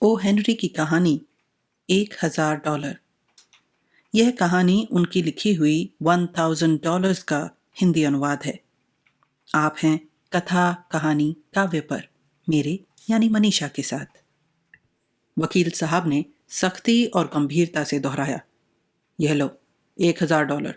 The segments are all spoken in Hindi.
ओ हेनरी की कहानी 1000 डॉलर। यह कहानी उनकी लिखी हुई $1000 का हिंदी अनुवाद है। आप हैं कथा कहानी काव्य पर मेरे यानी मनीषा के साथ। वकील साहब ने सख्ती और गंभीरता से दोहराया, यह लो $1000।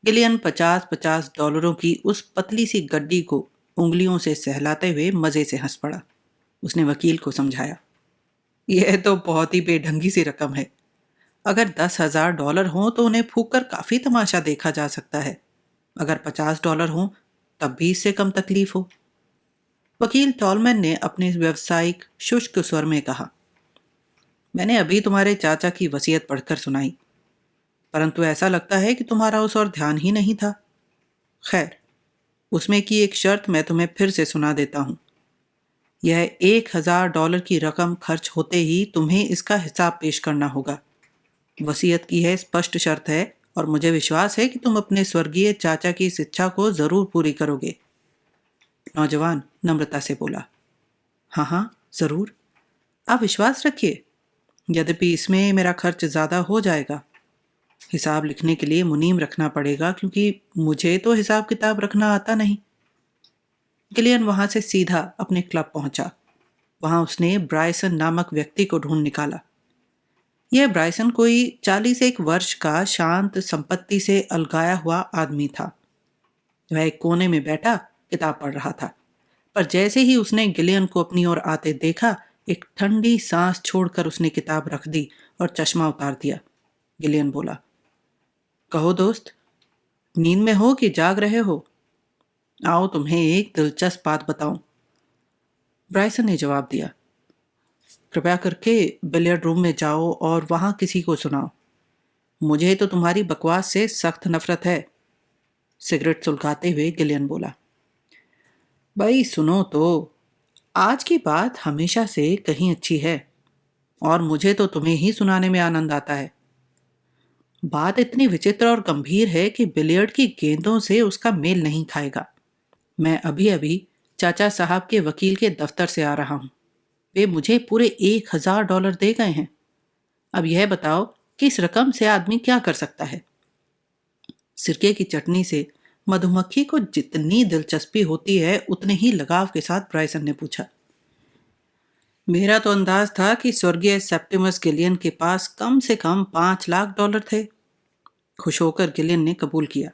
गिलियन 50-50 डॉलरों की उस पतली सी गड्डी को उंगलियों से सहलाते हुए मजे से हंस पड़ा। उसने वकील को समझाया, यह तो बहुत ही बेढंगी सी रकम है। अगर $10,000 हों तो उन्हें फूंक कर काफी तमाशा देखा जा सकता है। अगर $50 हों तब भी इससे कम तकलीफ हो। वकील टॉलमैन ने अपने व्यावसायिक शुष्क स्वर में कहा, मैंने अभी तुम्हारे चाचा की वसीयत पढ़कर सुनाई, परंतु ऐसा लगता है कि तुम्हारा उस और ध्यान ही नहीं था। खैर, उसमें की एक शर्त मैं तुम्हें फिर से सुना देता हूं। यह $1000 की रकम खर्च होते ही तुम्हें इसका हिसाब पेश करना होगा। वसीयत की है स्पष्ट शर्त है और मुझे विश्वास है कि तुम अपने स्वर्गीय चाचा की इस इच्छा को जरूर पूरी करोगे। नौजवान नम्रता से बोला, हाँ हाँ जरूर, आप विश्वास रखिए। यद्यपि इसमें मेरा खर्च ज्यादा हो जाएगा। हिसाब लिखने के लिए मुनीम रखना पड़ेगा क्योंकि मुझे तो हिसाब किताब रखना आता नहीं। गिलियन वहां से सीधा अपने क्लब पहुंचा। वहां उसने ब्रायसन नामक व्यक्ति को ढूंढ निकाला। यह ब्रायसन कोई 41 वर्ष का शांत संपत्ति से अलगाया हुआ आदमी था। वह एक कोने में बैठा किताब पढ़ रहा था, पर जैसे ही उसने गिलियन को अपनी ओर आते देखा, एक ठंडी सांस छोड़कर उसने किताब रख दी और चश्मा उतार दिया। गिलियन बोला, कहो दोस्त, नींद में हो कि जाग रहे हो? आओ तुम्हें एक दिलचस्प बात बताऊं। ब्रायसन ने जवाब दिया, कृपया करके बिलियर्ड रूम में जाओ और वहां किसी को सुनाओ। मुझे तो तुम्हारी बकवास से सख्त नफरत है। सिगरेट सुलगाते हुए गिलियन बोला, भाई सुनो तो, आज की बात हमेशा से कहीं अच्छी है और मुझे तो तुम्हें ही सुनाने में आनंद आता है। बात इतनी विचित्र और गंभीर है कि बिलियर्ड की गेंदों से उसका मेल नहीं खाएगा। मैं अभी अभी चाचा साहब के वकील के दफ्तर से आ रहा हूं। वे मुझे पूरे $1000 दे गए हैं। अब यह बताओ कि इस रकम से आदमी क्या कर सकता है? सिरके की चटनी से मधुमक्खी को जितनी दिलचस्पी होती है उतने ही लगाव के साथ ब्रायसन ने पूछा। मेरा तो अंदाज था कि स्वर्गीय सेप्टिमस गिलियन के पास कम से कम $5 लाख थे। खुश होकर गिलियन ने कबूल किया,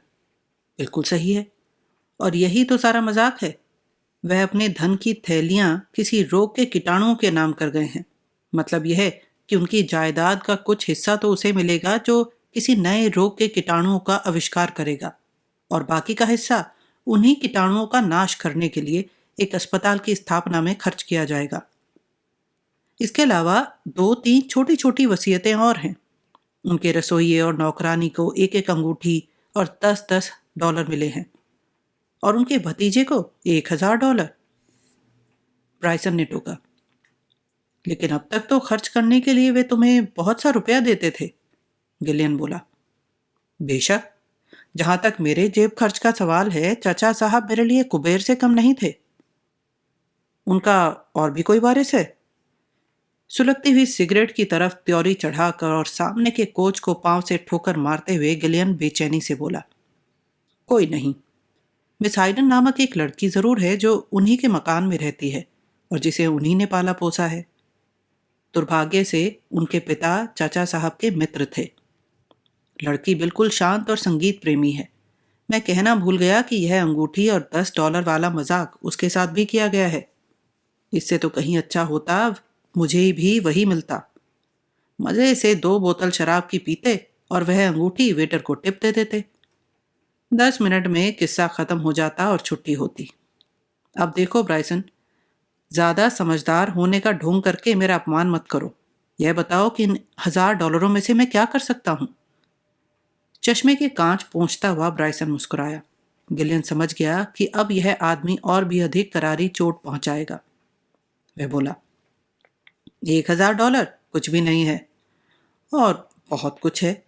बिल्कुल सही है, और यही तो सारा मजाक है। वह अपने धन की थैलियां किसी रोग के कीटाणुओं के नाम कर गए हैं। मतलब यह है कि उनकी जायदाद का कुछ हिस्सा तो उसे मिलेगा जो किसी नए रोग के कीटाणुओं का आविष्कार करेगा, और बाकी का हिस्सा उन्हीं कीटाणुओं का नाश करने के लिए एक अस्पताल की स्थापना में खर्च किया जाएगा। इसके अलावा 2-3 छोटी छोटी वसीयतें और हैं। उनके रसोइये और नौकरानी को एक एक अंगूठी और $10-10 मिले हैं, और उनके भतीजे को $1000। ब्रायसन ने टोका, लेकिन अब तक तो खर्च करने के लिए वे तुम्हें बहुत सा रुपया देते थे। गिलियन बोला, बेशक, जहां तक मेरे जेब खर्च का सवाल है, चाचा साहब मेरे लिए कुबेर से कम नहीं थे। उनका और भी कोई वारिस है? सुलगती हुई सिगरेट की तरफ त्योरी चढ़ाकर और सामने के कोच को पांव से ठोकर मारते हुए गिलियन बेचैनी से बोला, कोई नहीं। मिस हाइडन नामक एक लड़की जरूर है जो उन्हीं के मकान में रहती है और जिसे उन्हीं ने पाला पोसा है। दुर्भाग्य से उनके पिता चाचा साहब के मित्र थे। लड़की बिल्कुल शांत और संगीत प्रेमी है। मैं कहना भूल गया कि यह अंगूठी और $10 वाला मजाक उसके साथ भी किया गया है। इससे तो कहीं अच्छा होता मुझे भी वही मिलता। मजे से 2 बोतल शराब की पीते और वह अंगूठी वेटर को टिप दे देते। 10 मिनट में किस्सा खत्म हो जाता और छुट्टी होती। अब देखो ब्रायसन, ज्यादा समझदार होने का ढोंग करके मेरा अपमान मत करो। यह बताओ कि इन $1000 में से मैं क्या कर सकता हूं? चश्मे के कांच पोंछता हुआ ब्रायसन मुस्कुराया। गिलियन समझ गया कि अब यह आदमी और भी अधिक करारी चोट पहुंचाएगा। वह बोला, $1000 कुछ भी नहीं है, और बहुत कुछ है।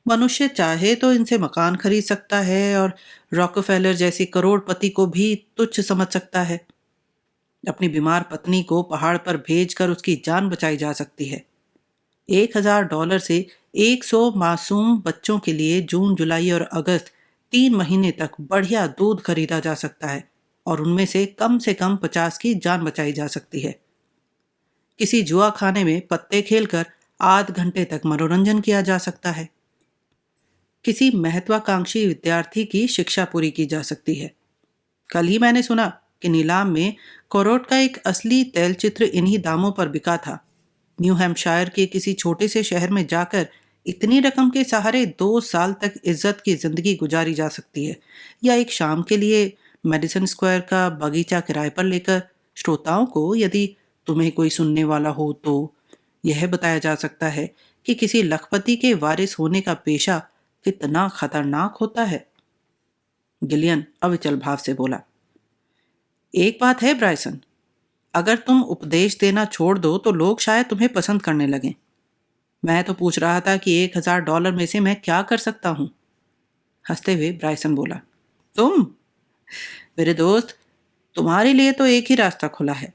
मनुष्य चाहे तो इनसे मकान खरीद सकता है और रॉकफेलर जैसी करोड़पति को भी तुच्छ समझ सकता है। अपनी बीमार पत्नी को पहाड़ पर भेजकर उसकी जान बचाई जा सकती है। $1,000 से 100 मासूम बच्चों के लिए जून, जुलाई और अगस्त 3 महीने तक बढ़िया दूध खरीदा जा सकता है और उनमें से कम 50 की जान बचाई जा सकती है। किसी जुआ खाने में पत्ते खेलकर आध घंटे तक मनोरंजन किया जा सकता है। किसी महत्वाकांक्षी विद्यार्थी की शिक्षा पूरी की जा सकती है। कल ही मैंने सुना कि नीलाम में कोरोट का एक असली तैलचित्र इन्हीं दामों पर बिका था। न्यू हैम्पशायर के किसी छोटे से शहर में जाकर इतनी रकम के सहारे 2 साल तक इज्जत की जिंदगी गुजारी जा सकती है, या एक शाम के लिए मेडिसन स्क्वायर का बगीचा किराए पर लेकर श्रोताओं को, यदि तुम्हें कोई सुनने वाला हो तो, यह बताया जा सकता है कि किसी लखपति के वारिस होने का पेशा कितना खतरनाक होता है। गिलियन अविचल भाव से बोला, एक बात है ब्रायसन, अगर तुम उपदेश देना छोड़ दो तो लोग शायद तुम्हें पसंद करने लगें। मैं तो पूछ रहा था कि $1,000 में से मैं क्या कर सकता हूं। हंसते हुए ब्रायसन बोला, तुम मेरे दोस्त, तुम्हारे लिए तो एक ही रास्ता खुला है।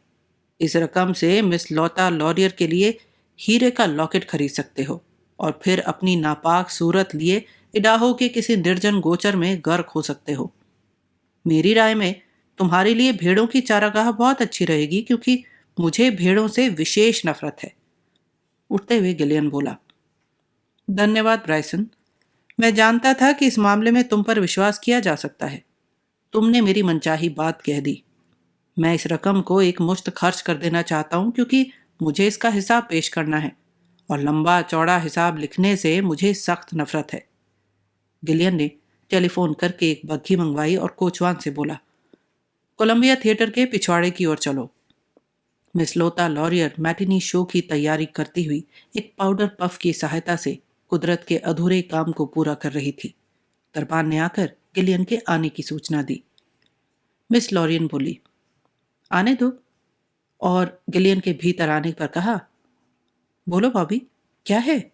इस रकम से मिस लौता लॉरियर के लिए हीरे का लॉकेट खरीद सकते हो और फिर अपनी नापाक सूरत लिए इडाहो के किसी निर्जन गोचर में गर्क हो सकते हो। मेरी राय में तुम्हारे लिए भेड़ों की चारागाह बहुत अच्छी रहेगी, क्योंकि मुझे भेड़ों से विशेष नफरत है। उठते हुए गिलियन बोला, धन्यवाद ब्रायसन, मैं जानता था कि इस मामले में तुम पर विश्वास किया जा सकता है। तुमने मेरी मनचाही बात कह दी। मैं इस रकम को एक मुश्त खर्च कर देना चाहता हूं, क्योंकि मुझे इसका हिसाब पेश करना है और लंबा चौड़ा हिसाब लिखने से मुझे सख्त नफरत है। गिलियन ने टेलीफोन करके एक बग्घी मंगवाई और कोचवान से बोला, कोलंबिया थिएटर के पिछवाड़े की ओर चलो। मिस लोता लॉरियर मैटिनी शो की तैयारी करती हुई एक पाउडर पफ की सहायता से कुदरत के अधूरे काम को पूरा कर रही थी। दरबान ने आकर गिलियन के आने की सूचना दी। मिस लॉरियन बोली, आने दो, और गिलियन के भीतर आने पर कहा, बोलो बॉबी, क्या है?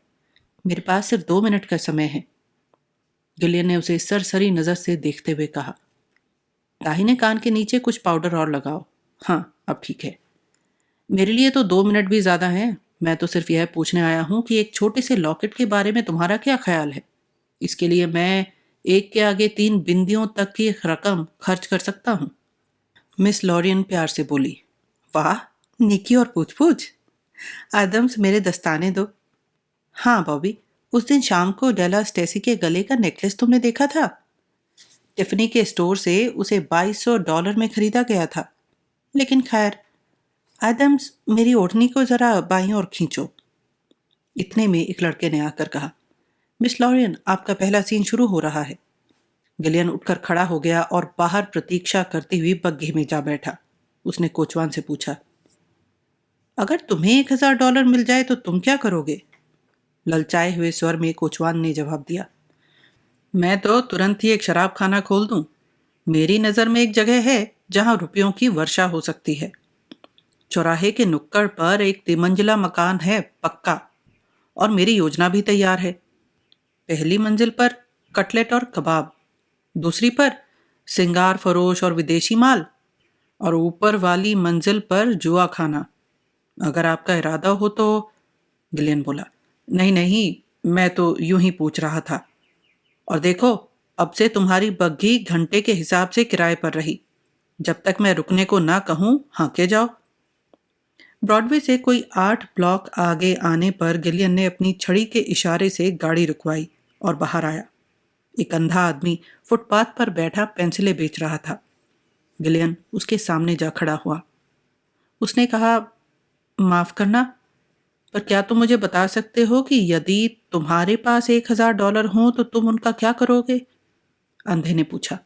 मेरे पास सिर्फ 2 मिनट का समय है। गिलियन ने उसे सरसरी नजर से देखते हुए कहा, दाहिने कान के नीचे कुछ पाउडर और लगाओ। हाँ, अब ठीक है। मेरे लिए तो 2 मिनट भी ज्यादा हैं। मैं तो सिर्फ यह पूछने आया हूं कि एक छोटे से लॉकेट के बारे में तुम्हारा क्या ख्याल है। इसके लिए मैं एक के आगे 3 बिंदियों तक की रकम खर्च कर सकता हूं। मिस लॉरियन प्यार से बोली, वाह, निकी और पूछ पूछ। आदम्स, मेरे दस्ताने दो। हाँ बॉबी, उस दिन शाम को डेला स्टेसी के गले का नेकलेस तुमने देखा था? टिफनी के स्टोर से उसे $2,200 में खरीदा गया था। लेकिन खैर, एडम्स, मेरी ओढ़नी को जरा बाईं ओर खींचो। इतने में एक लड़के ने आकर कहा, मिस लॉरियन, आपका पहला सीन शुरू हो रहा है। गिलियन उठकर खड़ा हो गया और बाहर प्रतीक्षा करती हुई बग्घी में जा बैठा। उसने कोचवान से पूछा, अगर तुम्हें $1,000 मिल जाए तो तुम क्या करोगे? ललचाए हुए स्वर में कोचवान ने जवाब दिया, मैं तो तुरंत ही एक शराब खाना खोल दूं। मेरी नजर में एक जगह है जहां रुपयों की वर्षा हो सकती है। चौराहे के नुक्कड़ पर एक 3 मंजिला मकान है पक्का, और मेरी योजना भी तैयार है। पहली मंजिल पर कटलेट और कबाब, दूसरी पर सिंगार फरोश और विदेशी माल, और ऊपर वाली मंजिल पर जुआ खाना। अगर आपका इरादा हो तो। गिलियन बोला, नहीं नहीं, मैं तो यूं ही पूछ रहा था। और देखो, अब से तुम्हारी बग्घी घंटे के हिसाब से किराए पर रही। जब तक मैं रुकने को ना कहूं, हाँके जाओ। ब्रॉडवे से कोई 8 ब्लॉक आगे आने पर गिलियन ने अपनी छड़ी के इशारे से गाड़ी रुकवाई और बाहर आया। एक अंधा आदमी फुटपाथ पर बैठा पेंसिलें बेच रहा था। गिलियन उसके सामने जा खड़ा हुआ। उसने कहा, माफ करना, पर क्या तुम मुझे बता सकते हो कि यदि तुम्हारे पास $1,000 हो तो तुम उनका क्या करोगे? अंधे ने पूछा।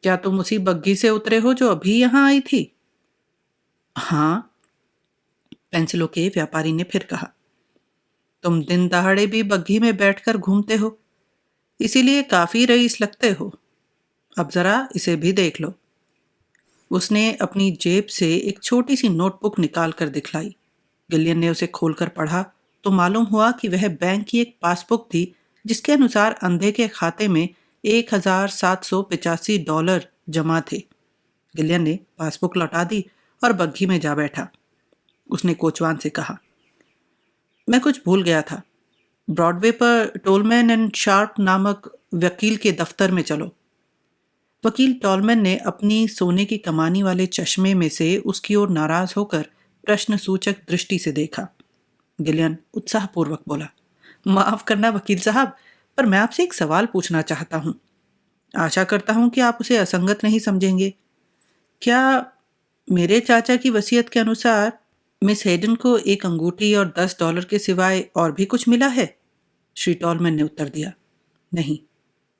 क्या तुम उसी बग्घी से उतरे हो जो अभी यहां आई थी? हाँ, पेंसिलों के व्यापारी ने फिर कहा। तुम दिन दहाड़े भी बग्घी में बैठकर घूमते हो, इसीलिए काफी रईस लगते हो। अब जरा इसे भी देख लो। उसने अपनी जेब से एक छोटी सी नोटबुक निकाल कर दिखलाई। गिलियन ने उसे खोलकर पढ़ा तो मालूम हुआ कि वह बैंक की एक पासबुक थी, जिसके अनुसार अंधे के खाते में $1,785 जमा थे। गिलियन ने पासबुक लौटा दी और बग्घी में जा बैठा। उसने कोचवान से कहा, मैं कुछ भूल गया था। ब्रॉडवे पर टोलमैन एंड शार्प नामक वकील के दफ्तर में चलो। वकील टॉलमैन ने अपनी सोने की कमानी वाले चश्मे में से उसकी ओर नाराज होकर प्रश्न सूचक दृष्टि से देखा। गिलियन उत्साहपूर्वक बोला, माफ करना वकील साहब, पर मैं आपसे एक सवाल पूछना चाहता हूं। आशा करता हूं कि आप उसे असंगत नहीं समझेंगे। क्या मेरे चाचा की वसीयत के अनुसार मिस हेडन को एक अंगूठी और $10 के सिवाय और भी कुछ मिला है? श्री टॉलमैन ने उत्तर दिया, नहीं,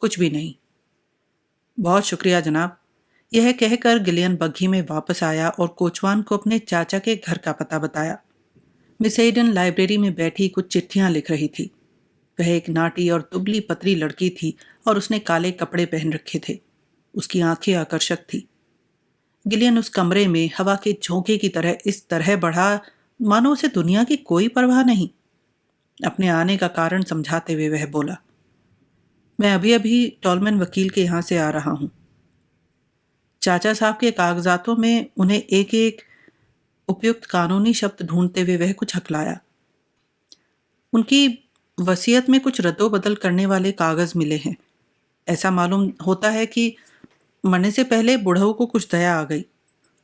कुछ भी नहीं। बहुत शुक्रिया जनाब। यह कहकर गिलियन बग्घी में वापस आया और कोचवान को अपने चाचा के घर का पता बताया। मिस हेडन लाइब्रेरी में बैठी कुछ चिट्ठियां लिख रही थी। वह एक नाटी और दुबली पतली लड़की थी और उसने काले कपड़े पहन रखे थे। उसकी आंखें आकर्षक थी। गिलियन उस कमरे में हवा के झोंके की तरह इस तरह बढ़ा मानो उसे दुनिया की कोई परवाह नहीं। अपने आने का कारण समझाते हुए वह बोला, मैं अभी अभी टॉलमैन वकील के यहाँ से आ रहा हूँ। चाचा साहब के कागजातों में उन्हें एक एक उपयुक्त कानूनी शब्द ढूंढते हुए वह कुछ हकलाया। उनकी वसीयत में कुछ रद्दोबदल करने वाले कागज मिले हैं। ऐसा मालूम होता है कि मरने से पहले बुढ़ऊ को कुछ दया आ गई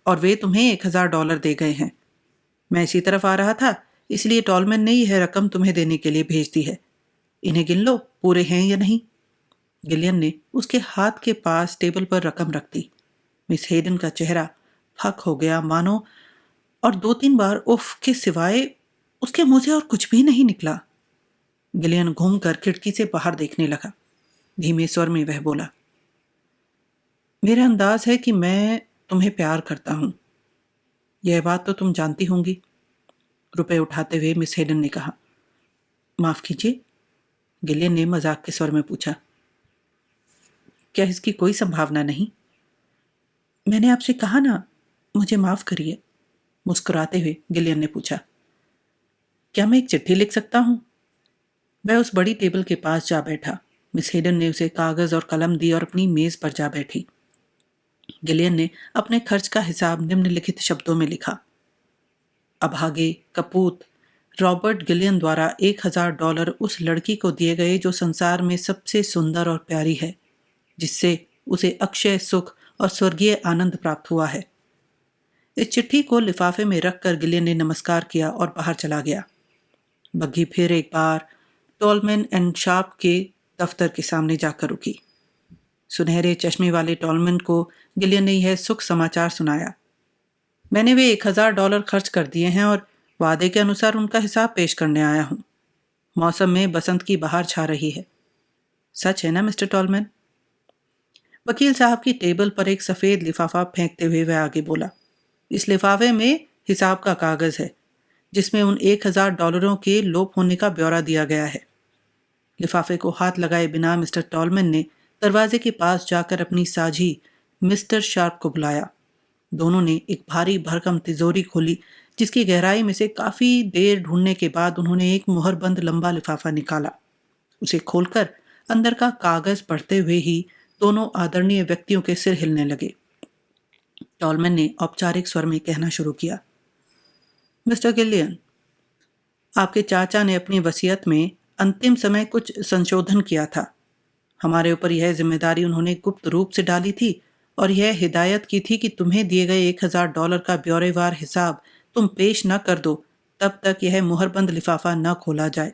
और वे तुम्हें $1000 दे गए हैं। मैं इसी तरफ आ रहा था, इसलिए टॉलमैन ने यह रकम तुम्हें देने के लिए भेज दी है। इन्हें गिन लो, पूरे हैं या नहीं। गिलियन ने उसके हाथ के पास टेबल पर रकम रख दी। मिस हेडन का चेहरा फक हो गया मानो, और 2-3 बार उफ के सिवाय उसके मुंह से और कुछ भी नहीं निकला। गिलियन घूमकर खिड़की से बाहर देखने लगा। धीमे स्वर में वह बोला, मेरा अंदाज है कि मैं तुम्हें प्यार करता हूं। यह बात तो तुम जानती होंगी। रुपए उठाते हुए मिस हेडन ने कहा। माफ कीजिए, गिलियन ने मजाक के स्वर में पूछा, क्या इसकी कोई संभावना नहीं? मैंने आपसे कहा ना, मुझे माफ करिए। मुस्कुराते हुए गिलियन ने पूछा, क्या मैं एक चिट्ठी लिख सकता हूं? वह उस बड़ी टेबल के पास जा बैठा। मिस हेडन ने उसे कागज और कलम दी और अपनी मेज पर जा बैठी। गिलियन ने अपने खर्च का हिसाब निम्नलिखित शब्दों में लिखा। अभागे कपूत रॉबर्ट गिलियन द्वारा $1000 उस लड़की को दिए गए जो संसार में सबसे सुंदर और प्यारी है, जिससे उसे अक्षय सुख और स्वर्गीय आनंद प्राप्त हुआ है। इस चिट्ठी को लिफाफे में रखकर गिलियन ने नमस्कार किया और बाहर चला गया। बग्घी फिर एक बार टॉलमैन एंड शार्प के दफ्तर के सामने जाकर रुकी। सुनहरे चश्मे वाले टॉलमैन को गिलियन ने यह सुख समाचार सुनाया। मैंने वे $1000 खर्च कर दिए हैं और वादे के अनुसार उनका हिसाब पेश करने आया हूं। मौसम में बसंत की बहार छा रही है। सच है ना मिस्टर टॉलमैन? वकील साहब की टेबल पर एक सफेद लिफाफा फेंकते हुए वह आगे बोला, इस लिफाफे में हिसाब का कागज है, जिसमें उन $1000 के लोप होने का ब्यौरा दिया गया है। लिफाफे को हाथ लगाए बिना मिस्टर टॉलमैन ने दरवाजे के पास जाकर अपनी साझी मिस्टर शार्प को बुलाया। दोनों ने एक भारी भरकम तिजोरी खोली, जिसकी गहराई में से काफी देर ढूंढने के बाद उन्होंने एक मुहरबंद लंबा लिफाफा निकाला। उसे खोलकर अंदर का कागज पढ़ते हुए ही दोनों आदरणीय व्यक्तियों के सिर हिलने लगे। टॉलमैन ने औपचारिक स्वर में कहना शुरू किया, मिस्टर गिलियन, आपके चाचा ने अपनी वसीयत में अंतिम समय कुछ संशोधन किया था। हमारे ऊपर यह जिम्मेदारी उन्होंने गुप्त रूप से डाली थी और यह हिदायत की थी कि तुम्हें दिए गए $1000 का ब्यौरेवार हिसाब तुम पेश न कर दो तब तक यह मुहरबंद लिफाफा न खोला जाए।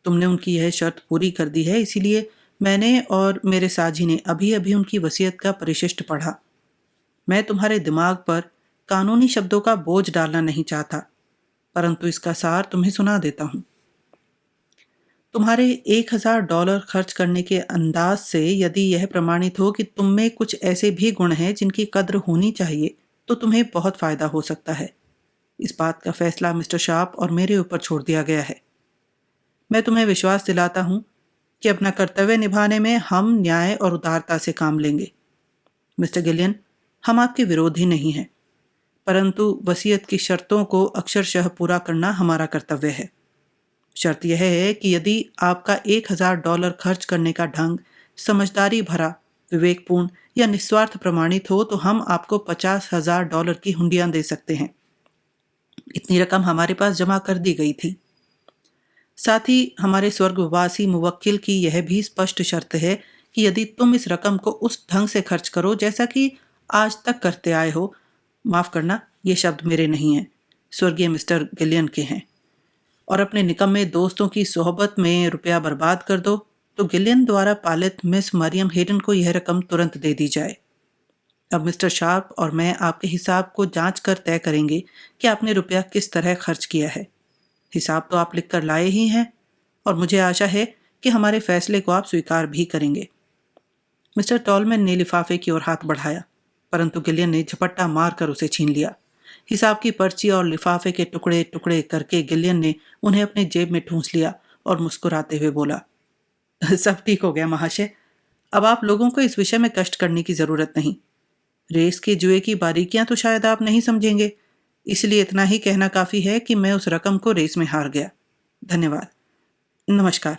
तुमने उनकी यह शर्त पूरी कर दी है, इसीलिए मैंने और मेरे साझी ने अभी अभी उनकी वसीयत का परिशिष्ट पढ़ा। मैं तुम्हारे दिमाग पर कानूनी शब्दों का बोझ डालना नहीं चाहता, परंतु इसका सार तुम्हें सुना देता हूं। तुम्हारे $1000 खर्च करने के अंदाज से यदि यह प्रमाणित हो कि तुम में कुछ ऐसे भी गुण हैं जिनकी कद्र होनी चाहिए, तो तुम्हें बहुत फायदा हो सकता है। इस बात का फैसला मिस्टर शार्प और मेरे ऊपर छोड़ दिया गया है। मैं तुम्हें विश्वास दिलाता हूं कि अपना कर्तव्य निभाने में हम न्याय और उदारता से काम लेंगे। मिस्टर गिलियन, हम आपके विरोधी नहीं हैं, परंतु वसीयत की शर्तों को अक्षरशः पूरा करना हमारा कर्तव्य है। शर्त यह है कि यदि आपका $1000 खर्च करने का ढंग समझदारी भरा विवेकपूर्ण या निस्वार्थ प्रमाणित हो तो हम आपको $50,000 की हुंडियां दे सकते हैं। इतनी रकम हमारे पास जमा कर दी गई थी। साथ ही हमारे स्वर्गवासी मुवक्किल की यह भी स्पष्ट शर्त है कि यदि तुम इस रकम को उस ढंग से खर्च करो जैसा कि आज तक करते आए हो, माफ करना, ये शब्द मेरे नहीं हैं, स्वर्गीय मिस्टर गिलियन के हैं, और अपने निकम्मे दोस्तों की सोहबत में रुपया बर्बाद कर दो, तो गिलियन द्वारा पालित मिस मरियम हेडन को यह रकम तुरंत दे दी जाए। अब मिस्टर शार्प और मैं आपके हिसाब को जांच कर तय करेंगे कि आपने रुपया किस तरह खर्च किया है। हिसाब तो आप लिख कर लाए ही हैं और मुझे आशा है कि हमारे फैसले को आप स्वीकार भी करेंगे। मिस्टर टॉलमैन ने लिफाफे की ओर हाथ बढ़ाया, परंतु गिलियन ने झपट्टा मारकर उसे छीन लिया। हिसाब की पर्ची और लिफाफे के टुकड़े टुकड़े करके गिलियन ने उन्हें अपने जेब में ठूंस लिया और मुस्कुराते हुए बोला, सब ठीक हो गया महाशय, अब आप लोगों को इस विषय में कष्ट करने की जरूरत नहीं। रेस के जुए की बारीकियां तो शायद आप नहीं समझेंगे, इसलिए इतना ही कहना काफी है कि मैं उस रकम को रेस में हार गया। धन्यवाद, नमस्कार।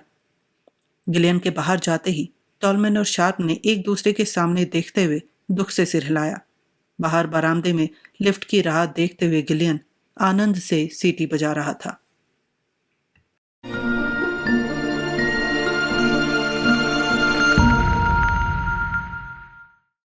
गिलियन के बाहर जाते ही टॉलमैन और शार्प ने एक दूसरे के सामने देखते हुए दुख से सिर हिलाया। बाहर बरामदे में लिफ्ट की राह देखते हुए गिलियन आनंद से सीटी बजा रहा था।